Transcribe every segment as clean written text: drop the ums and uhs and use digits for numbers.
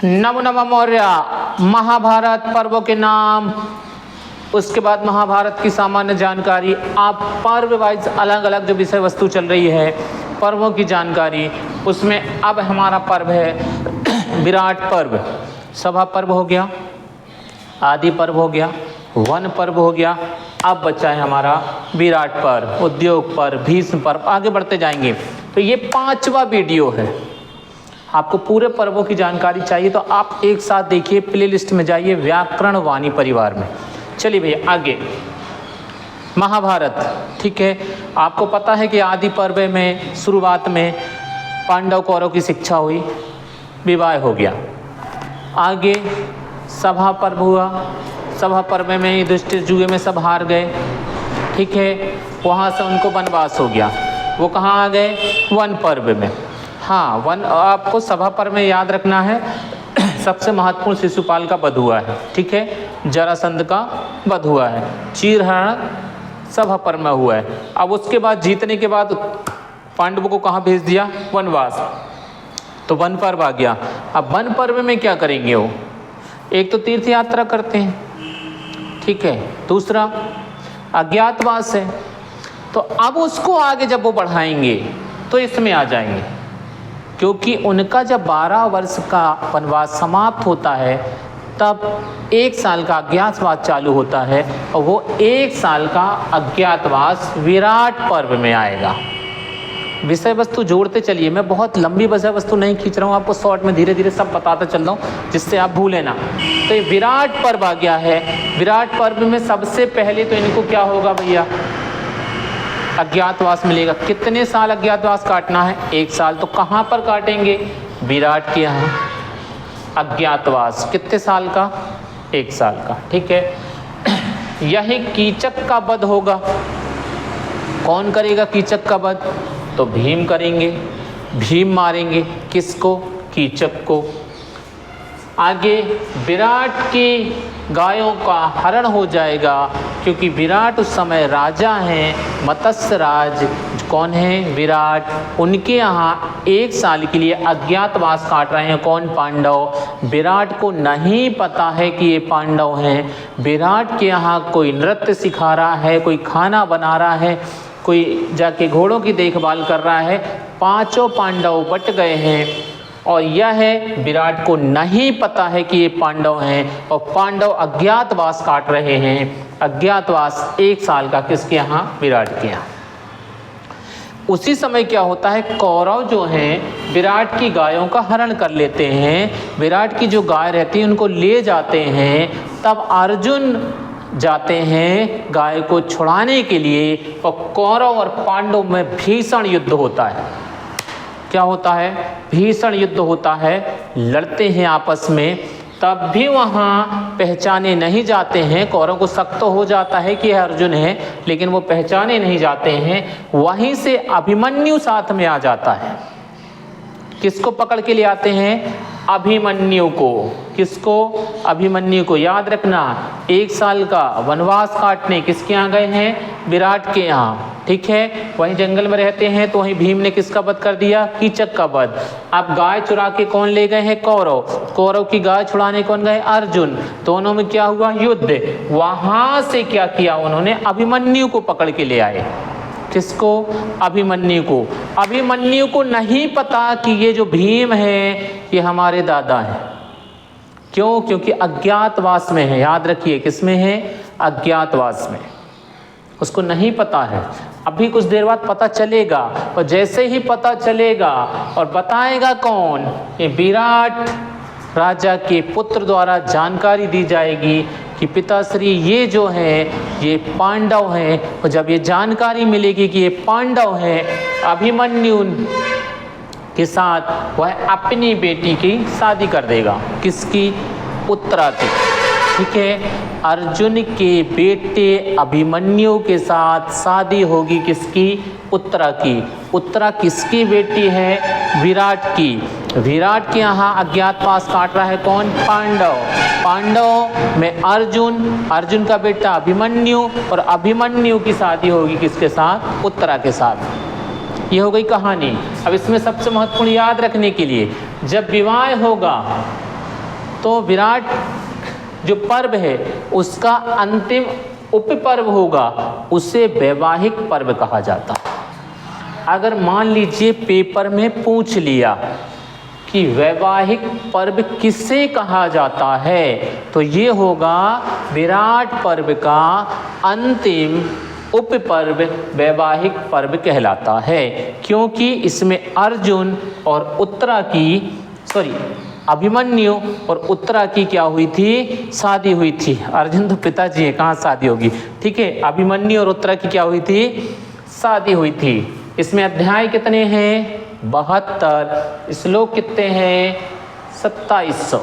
नमो नमः मौर्य। महाभारत पर्वों के नाम, उसके बाद महाभारत की सामान्य जानकारी। आप पर्व वाइज अलग अलग जो विषय वस्तु चल रही है पर्वों की जानकारी, उसमें अब हमारा पर्व है विराट पर्व। सभा पर्व हो गया, आदि पर्व हो गया, वन पर्व हो गया। अब बचा है हमारा विराट पर्व, उद्योग पर्व, भीष्म पर्व। आगे बढ़ते जाएंगे। तो ये 5वां वीडियो है। आपको पूरे पर्वों की जानकारी चाहिए तो आप एक साथ देखिए, प्लेलिस्ट में जाइए व्याकरण वाणी परिवार में। चलिए भैया आगे। महाभारत, ठीक है। आपको पता है कि आदि पर्व में शुरुआत में पांडव कौरव की शिक्षा हुई, विवाह हो गया। आगे सभा पर्व हुआ। सभा पर्व में युधिष्ठिर जुए में सब हार गए, ठीक है। वहाँ से उनको वनवास हो गया। वो कहाँ आ गए? वन पर्व में। हाँ, वन आपको सभा पर्व में याद रखना है। सबसे महत्वपूर्ण शिशुपाल का वध हुआ है, ठीक है। जरासंध का वध हुआ है। चीरहरण सभा पर्व में हुआ है। अब उसके बाद जीतने के बाद पांडवों को कहाँ भेज दिया? वनवास। तो वन पर्व आ गया। अब वन पर्व में क्या करेंगे? वो एक तो तीर्थ यात्रा करते हैं, ठीक है। दूसरा अज्ञातवास है। तो अब उसको आगे जब वो बढ़ाएंगे तो इसमें आ जाएंगे, क्योंकि उनका जब 12 वर्ष का वनवास समाप्त होता है तब 1 साल का अज्ञातवास चालू होता है, और वो 1 साल का अज्ञातवास विराट पर्व में आएगा। विषय वस्तु जोड़ते चलिए, मैं बहुत लंबी विषय वस्तु नहीं खींच रहा हूँ, आपको शॉर्ट में धीरे धीरे सब बताता चल रहा हूँ जिससे आप भूलें ना। तो ये विराट पर्व आ गया है। विराट पर्व में सबसे पहले तो इनको क्या होगा भैया? अज्ञातवास मिलेगा। कितने साल अज्ञातवास काटना है? 1 साल। तो कहाँ पर काटेंगे? विराट के यहाँ अज्ञातवास। कितने साल का? 1 साल का, ठीक है। यही कीचक का वध होगा। कौन करेगा कीचक का वध? तो भीम करेंगे। भीम मारेंगे किसको? कीचक को। आगे विराट की गायों का हरण हो जाएगा, क्योंकि विराट उस समय राजा हैं, मत्स्य राज। कौन है? विराट। उनके यहाँ 1 साल के लिए अज्ञातवास काट रहे हैं। कौन? पांडव। विराट को नहीं पता है कि ये पांडव हैं। विराट के यहाँ कोई नृत्य सिखा रहा है, कोई खाना बना रहा है, कोई जाके घोड़ों की देखभाल कर रहा है। 5 पांडव बट गए हैं, और यह है विराट को नहीं पता है कि ये पांडव हैं, और पांडव अज्ञातवास काट रहे हैं। अज्ञातवास 1 साल का किसके यहाँ? विराट के यहाँ। उसी समय क्या होता है? कौरव जो हैं विराट की गायों का हरण कर लेते हैं। विराट की जो गाय रहती है उनको ले जाते हैं। तब अर्जुन जाते हैं गाय को छुड़ाने के लिए, और कौरव और पांडव में भीषण युद्ध होता है। क्या होता है? भीषण युद्ध होता है। लड़ते हैं आपस में। तब भी वहाँ पहचाने नहीं जाते हैं। कौरव को शक तो हो जाता है कि यह अर्जुन है, लेकिन वो पहचाने नहीं जाते हैं। वहीं से अभिमन्यु साथ में आ जाता है। किसको पकड़ के ले आते हैं? अभिमन्यु को। किसको? अभिमन्यु को। याद रखना, 1 साल का वनवास काटने किसके यहाँ गए हैं? विराट के यहाँ, ठीक है। वहीं जंगल में रहते हैं, तो वहीं भीम ने किसका वध कर दिया? कीचक का वध। अब गाय चुरा के कौन ले गए हैं? कौरव। कौरव की गाय छुड़ाने कौन गए? अर्जुन। दोनों में क्या हुआ? युद्ध। वहां से क्या किया उन्होंने? अभिमन्यु को पकड़ के ले आए। किसको? अभिमन्यु को। अभिमन्यु को नहीं पता कि ये जो भीम है ये हमारे दादा हैं। क्यों? क्योंकि अज्ञातवास में है। याद रखिए, किस में है? अज्ञातवास में। उसको नहीं पता है। अभी कुछ देर बाद पता चलेगा, और जैसे ही पता चलेगा और बताएगा कौन? ये विराट राजा के पुत्र द्वारा जानकारी दी जाएगी कि पिताश्री ये जो हैं ये पांडव हैं। और जब ये जानकारी मिलेगी कि ये पांडव हैं, अभिमन्यु के साथ वह अपनी बेटी की शादी कर देगा। किसकी? उत्तरा की, ठीक है। अर्जुन के बेटे अभिमन्यु के साथ शादी होगी किसकी? उत्तरा की। उत्तरा किसकी बेटी है? विराट की। विराट के यहाँ अज्ञातवास काट रहा है कौन? पांडव। पांडव में अर्जुन, अर्जुन का बेटा अभिमन्यु, और अभिमन्यु की शादी होगी किसके साथ? उत्तरा के साथ। ये हो गई कहानी। अब इसमें सबसे महत्वपूर्ण याद रखने के लिए, जब विवाह होगा तो विराट जो पर्व है उसका अंतिम उपपर्व होगा, उसे वैवाहिक पर्व कहा जाता है। अगर मान लीजिए पेपर में पूछ लिया कि वैवाहिक पर्व किसे कहा जाता है, तो ये होगा विराट पर्व का अंतिम उपपर्व वैवाहिक पर्व कहलाता है, क्योंकि इसमें अर्जुन और उत्तरा की अभिमन्यु और उत्तरा की क्या हुई थी, शादी हुई थी। अर्जुन तो पिताजी है, कहाँ शादी होगी, ठीक है। अभिमन्यु और उत्तरा की क्या हुई थी, शादी हुई थी। इसमें अध्याय कितने हैं, 72। श्लोक कितने हैं, 2700,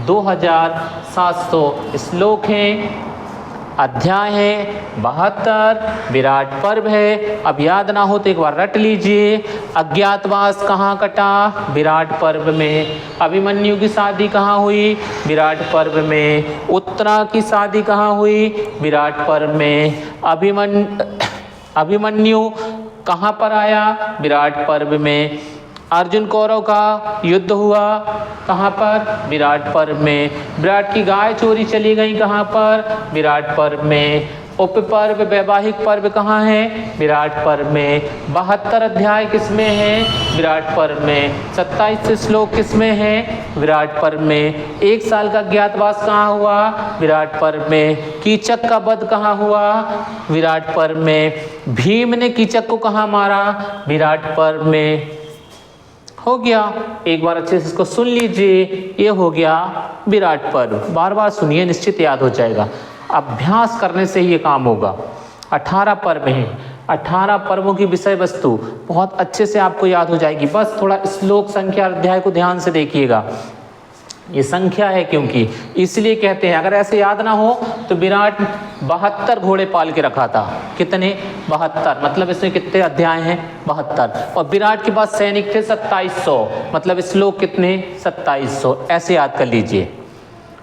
2700 श्लोक हैं। अध्याय है 72, विराट पर्व है। अब याद ना हो तो एक बार रट लीजिए। अज्ञातवास कहाँ कटा, विराट पर्व में। अभिमन्यु की शादी कहाँ हुई, विराट पर्व में। उत्तरा की शादी कहाँ हुई, विराट पर्व में। अभिमन्यु कहाँ पर आया, विराट पर्व में। अर्जुन कौरव का युद्ध हुआ कहाँ पर, विराट पर्व में। विराट की गाय चोरी चली गई कहाँ पर, विराट पर्व में। उपपर्व वैवाहिक पर्व कहाँ है, विराट पर्व में। 72 अध्याय किसमें है, विराट पर्व में। 27 श्लोक किसमें है, विराट पर्व में। 1 साल का अज्ञातवास कहाँ हुआ, विराट पर्व में। कीचक का वध कहाँ हुआ, विराट पर्व में। भीम ने कीचक को कहाँ मारा, विराट पर्व में। हो गया, एक बार अच्छे से इसको सुन लीजिए। ये हो गया विराट पर्व। बार बार सुनिए, निश्चित याद हो जाएगा। अभ्यास करने से ही ये काम होगा। 18 पर्व हैं, 18 पर्वों की विषय वस्तु बहुत अच्छे से आपको याद हो जाएगी। बस थोड़ा श्लोक संख्या अध्याय को ध्यान से देखिएगा। ये संख्या है क्योंकि, इसलिए कहते हैं। अगर ऐसे याद ना हो तो विराट 72 घोड़े पाल के रखा था। कितने, 72, मतलब इसमें कितने अध्याय हैं, 72। और विराट के पास सैनिक थे 2700, मतलब श्लोक कितने, 2700। ऐसे याद कर लीजिए।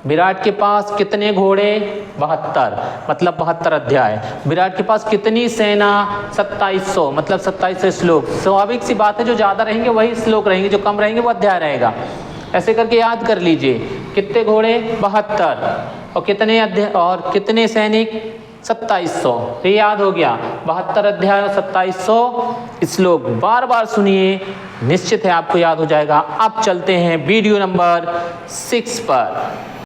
विराट के पास कितने घोड़े, 72, मतलब 72 अध्याय। विराट के पास कितनी सेना, 2700, मतलब 2700 श्लोक। स्वाभाविक सी बात है, जो ज़्यादा रहेंगे वही श्लोक रहेंगे, जो कम रहेंगे वो अध्याय रहेगा। ऐसे करके याद कर लीजिए। कितने घोड़े, 72, और कितने अध्याय और कितने सैनिक, 2700। तो याद हो गया, 72 अध्याय और 2700 श्लोक। बार बार सुनिए, निश्चित है आपको याद हो जाएगा। अब चलते हैं वीडियो नंबर 6 पर।